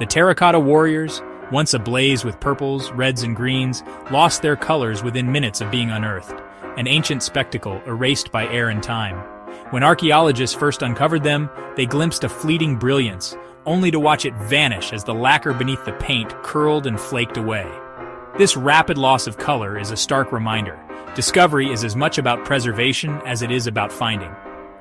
The Terracotta Warriors, once ablaze with purples, reds, and greens, lost their colors within minutes of being unearthed, an ancient spectacle erased by air and time. When archaeologists first uncovered them, they glimpsed a fleeting brilliance, only to watch it vanish as the lacquer beneath the paint curled and flaked away. This rapid loss of color is a stark reminder. Discovery is as much about preservation as it is about finding.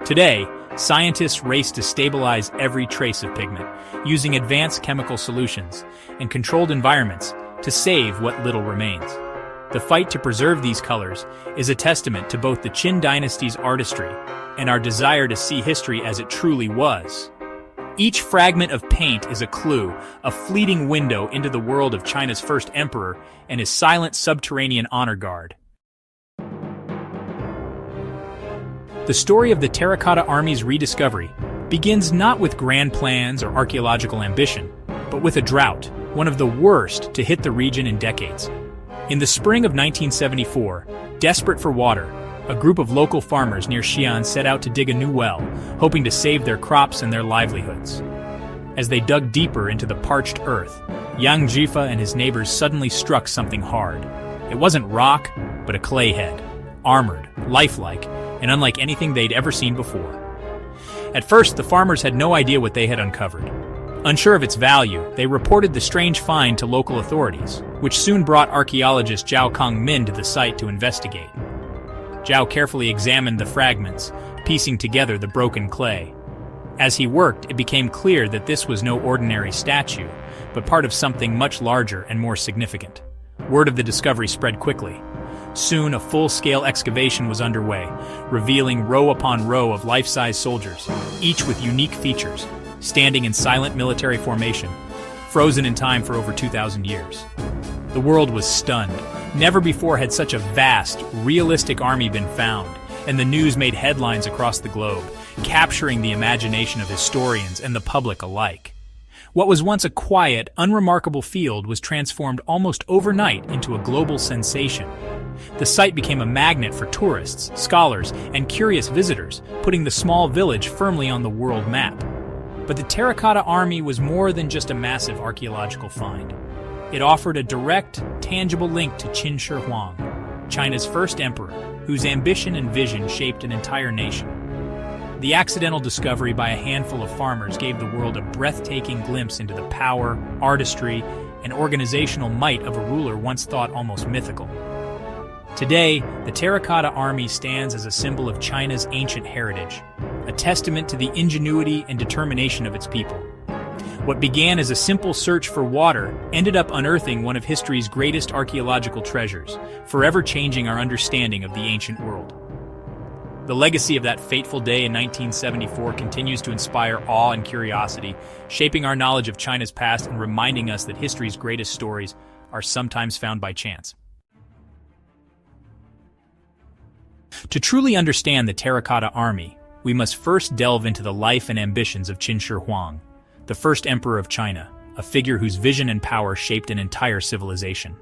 Today, scientists race to stabilize every trace of pigment, using advanced chemical solutions and controlled environments to save what little remains. The fight to preserve these colors is a testament to both the Qin Dynasty's artistry and our desire to see history as it truly was. Each fragment of paint is a clue, a fleeting window into the world of China's first emperor and his silent subterranean honor guard. The story of the Terracotta Army's rediscovery begins not with grand plans or archaeological ambition, but with a drought, one of the worst to hit the region in decades. In the spring of 1974, desperate for water, a group of local farmers near Xi'an set out to dig a new well, hoping to save their crops and their livelihoods. As they dug deeper into the parched earth, Yang Jifa and his neighbors suddenly struck something hard. It wasn't rock, but a clay head, armored, lifelike, and unlike anything they'd ever seen before. At first, the farmers had no idea what they had uncovered. Unsure of its value, they reported the strange find to local authorities, which soon brought archaeologist Zhao Kongmin to the site to investigate. Zhao carefully examined the fragments, piecing together the broken clay. As he worked, it became clear that this was no ordinary statue, but part of something much larger and more significant. Word of the discovery spread quickly. Soon, a full-scale excavation was underway, revealing row upon row of life-size soldiers, each with unique features, standing in silent military formation, frozen in time for over 2,000 years. The world was stunned. Never before had such a vast, realistic army been found, and the news made headlines across the globe, capturing the imagination of historians and the public alike. What was once a quiet, unremarkable field was transformed almost overnight into a global sensation. The site became a magnet for tourists, scholars, and curious visitors, putting the small village firmly on the world map. But the Terracotta Army was more than just a massive archaeological find. It offered a direct, tangible link to Qin Shi Huang, China's first emperor, whose ambition and vision shaped an entire nation. The accidental discovery by a handful of farmers gave the world a breathtaking glimpse into the power, artistry, and organizational might of a ruler once thought almost mythical. Today, the Terracotta Army stands as a symbol of China's ancient heritage, a testament to the ingenuity and determination of its people. What began as a simple search for water ended up unearthing one of history's greatest archaeological treasures, forever changing our understanding of the ancient world. The legacy of that fateful day in 1974 continues to inspire awe and curiosity, shaping our knowledge of China's past and reminding us that history's greatest stories are sometimes found by chance. To truly understand the Terracotta Army, we must first delve into the life and ambitions of Qin Shi Huang, the first emperor of China, a figure whose vision and power shaped an entire civilization.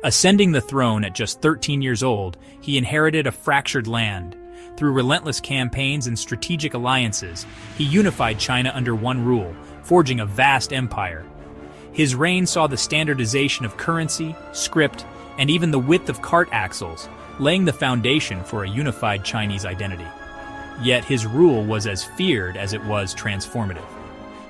Ascending the throne at just 13 years old, he inherited a fractured land. Through relentless campaigns and strategic alliances, he unified China under one rule, forging a vast empire. His reign saw the standardization of currency, script, and even the width of cart axles, laying the foundation for a unified Chinese identity. Yet his rule was as feared as it was transformative.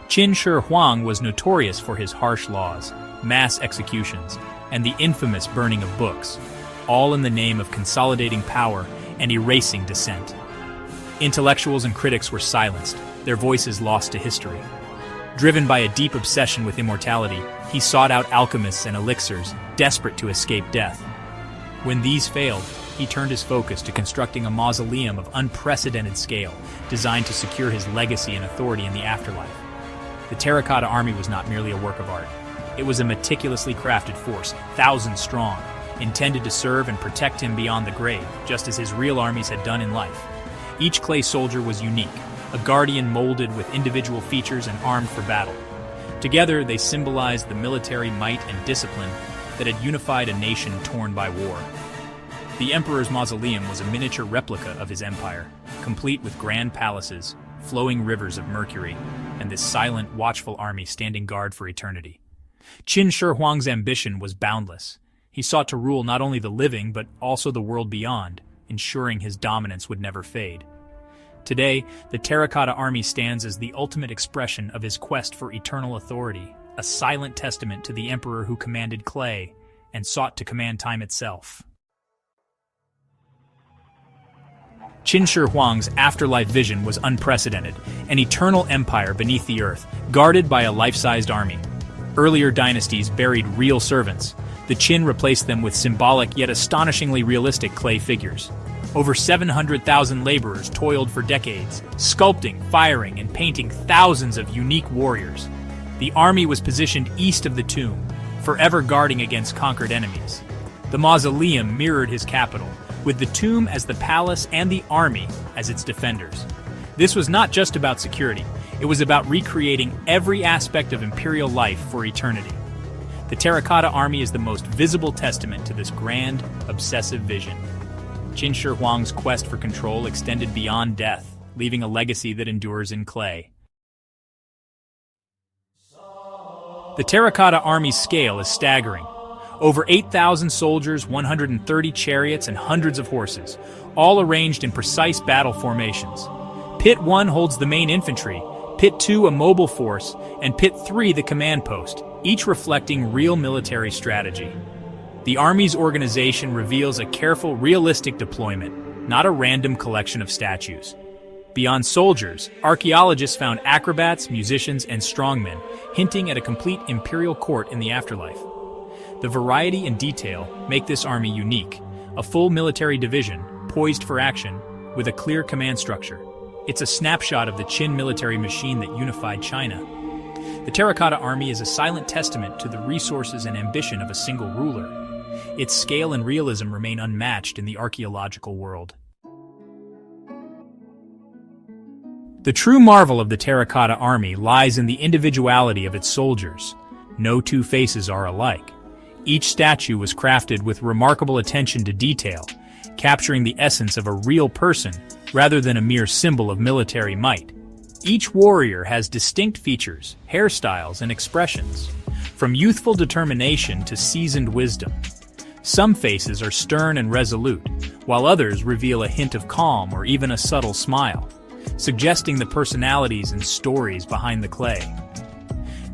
Qin Shi Huang was notorious for his harsh laws, mass executions, and the infamous burning of books, all in the name of consolidating power and erasing dissent. Intellectuals and critics were silenced, their voices lost to history. Driven by a deep obsession with immortality, he sought out alchemists and elixirs, desperate to escape death. When these failed, he turned his focus to constructing a mausoleum of unprecedented scale, designed to secure his legacy and authority in the afterlife. The Terracotta Army was not merely a work of art. It was a meticulously crafted force, thousands strong, intended to serve and protect him beyond the grave, just as his real armies had done in life. Each clay soldier was unique, a guardian molded with individual features and armed for battle. Together, they symbolized the military might and discipline that had unified a nation torn by war. The emperor's mausoleum was a miniature replica of his empire, complete with grand palaces, flowing rivers of mercury, and this silent, watchful army standing guard for eternity. Qin Shi Huang's ambition was boundless. He sought to rule not only the living but also the world beyond, ensuring his dominance would never fade. Today, the Terracotta Army stands as the ultimate expression of his quest for eternal authority, a silent testament to the emperor who commanded clay and sought to command time itself. Qin Shi Huang's afterlife vision was unprecedented, an eternal empire beneath the earth, guarded by a life-sized army. Earlier dynasties buried real servants. The Qin replaced them with symbolic yet astonishingly realistic clay figures. Over 700,000 laborers toiled for decades, sculpting, firing, and painting thousands of unique warriors. The army was positioned east of the tomb, forever guarding against conquered enemies. The mausoleum mirrored his capital, with the tomb as the palace and the army as its defenders. This was not just about security, it was about recreating every aspect of imperial life for eternity. The Terracotta Army is the most visible testament to this grand, obsessive vision. Qin Shi Huang's quest for control extended beyond death, leaving a legacy that endures in clay. The Terracotta Army's scale is staggering. Over 8,000 soldiers, 130 chariots, and hundreds of horses, all arranged in precise battle formations. Pit 1 holds the main infantry, Pit 2 a mobile force, and Pit 3 the command post, each reflecting real military strategy. The Army's organization reveals a careful, realistic deployment, not a random collection of statues. Beyond soldiers, archaeologists found acrobats, musicians, and strongmen, hinting at a complete imperial court in the afterlife. The variety and detail make this army unique, a full military division, poised for action, with a clear command structure. It's a snapshot of the Qin military machine that unified China. The Terracotta Army is a silent testament to the resources and ambition of a single ruler. Its scale and realism remain unmatched in the archaeological world. The true marvel of the Terracotta Army lies in the individuality of its soldiers. No two faces are alike. Each statue was crafted with remarkable attention to detail, capturing the essence of a real person rather than a mere symbol of military might. Each warrior has distinct features, hairstyles, and expressions, from youthful determination to seasoned wisdom. Some faces are stern and resolute, while others reveal a hint of calm or even a subtle smile, suggesting the personalities and stories behind the clay.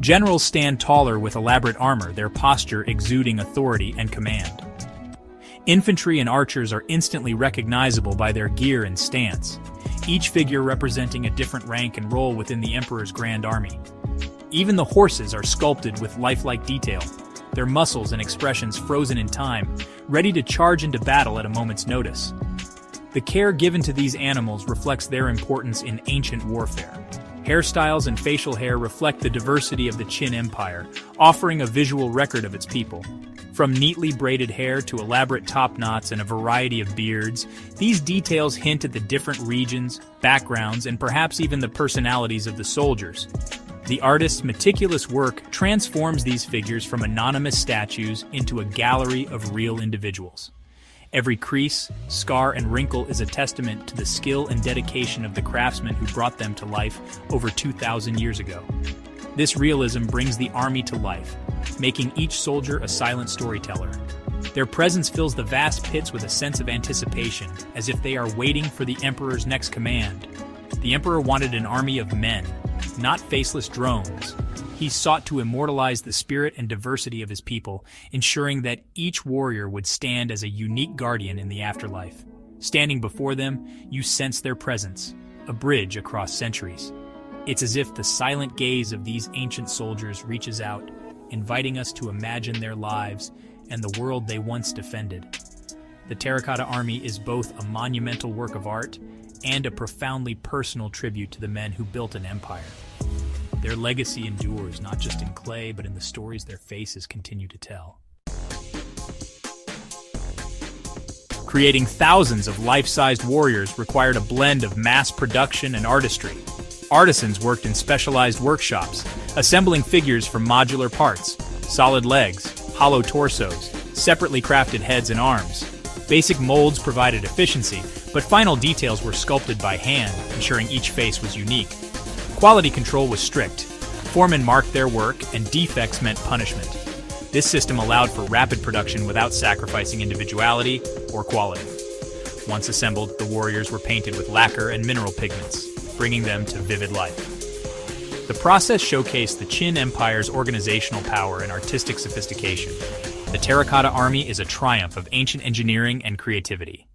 Generals stand taller with elaborate armor, their posture exuding authority and command. Infantry and archers are instantly recognizable by their gear and stance, each figure representing a different rank and role within the emperor's grand army. Even the horses are sculpted with lifelike detail, their muscles and expressions frozen in time, ready to charge into battle at a moment's notice. The care given to these animals reflects their importance in ancient warfare. Hairstyles and facial hair reflect the diversity of the Qin Empire, offering a visual record of its people. From neatly braided hair to elaborate top knots and a variety of beards, these details hint at the different regions, backgrounds, and perhaps even the personalities of the soldiers. The artist's meticulous work transforms these figures from anonymous statues into a gallery of real individuals. Every crease, scar, and wrinkle is a testament to the skill and dedication of the craftsmen who brought them to life over 2,000 years ago. This realism brings the army to life, making each soldier a silent storyteller. Their presence fills the vast pits with a sense of anticipation, as if they are waiting for the emperor's next command. The emperor wanted an army of men, not faceless drones. He sought to immortalize the spirit and diversity of his people, ensuring that each warrior would stand as a unique guardian in the afterlife. Standing before them, you sense their presence, a bridge across centuries. It's as if the silent gaze of these ancient soldiers reaches out, inviting us to imagine their lives and the world they once defended. The Terracotta Army is both a monumental work of art and a profoundly personal tribute to the men who built an empire. Their legacy endures not just in clay, but in the stories their faces continue to tell. Creating thousands of life-sized warriors required a blend of mass production and artistry. Artisans worked in specialized workshops, assembling figures from modular parts, solid legs, hollow torsos, separately crafted heads and arms. Basic molds provided efficiency, but final details were sculpted by hand, ensuring each face was unique. Quality control was strict. Foremen marked their work, and defects meant punishment. This system allowed for rapid production without sacrificing individuality or quality. Once assembled, the warriors were painted with lacquer and mineral pigments, bringing them to vivid life. The process showcased the Qin Empire's organizational power and artistic sophistication. The Terracotta Army is a triumph of ancient engineering and creativity.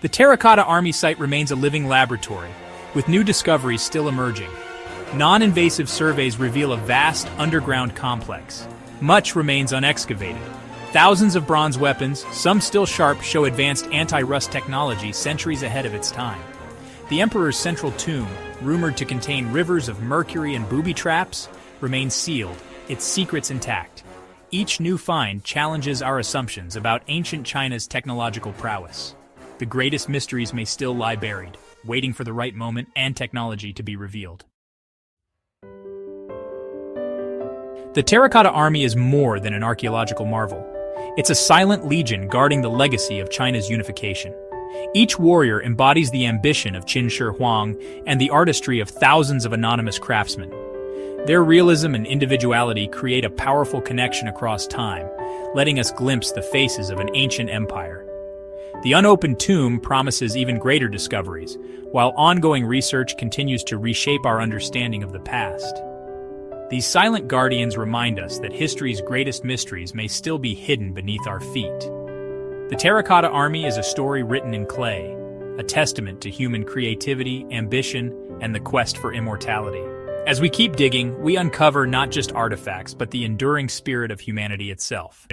The Terracotta Army site remains a living laboratory, with new discoveries still emerging. Non-invasive surveys reveal a vast underground complex. Much remains unexcavated. Thousands of bronze weapons, some still sharp, show advanced anti-rust technology centuries ahead of its time. The Emperor's central tomb, rumored to contain rivers of mercury and booby traps, remains sealed, its secrets intact. Each new find challenges our assumptions about ancient China's technological prowess. The greatest mysteries may still lie buried, waiting for the right moment and technology to be revealed. The Terracotta Army is more than an archaeological marvel. It's a silent legion guarding the legacy of China's unification. Each warrior embodies the ambition of Qin Shi Huang and the artistry of thousands of anonymous craftsmen. Their realism and individuality create a powerful connection across time, letting us glimpse the faces of an ancient empire. The unopened tomb promises even greater discoveries, while ongoing research continues to reshape our understanding of the past. These silent guardians remind us that history's greatest mysteries may still be hidden beneath our feet. The Terracotta Army is a story written in clay, a testament to human creativity, ambition, and the quest for immortality. As we keep digging, we uncover not just artifacts, but the enduring spirit of humanity itself.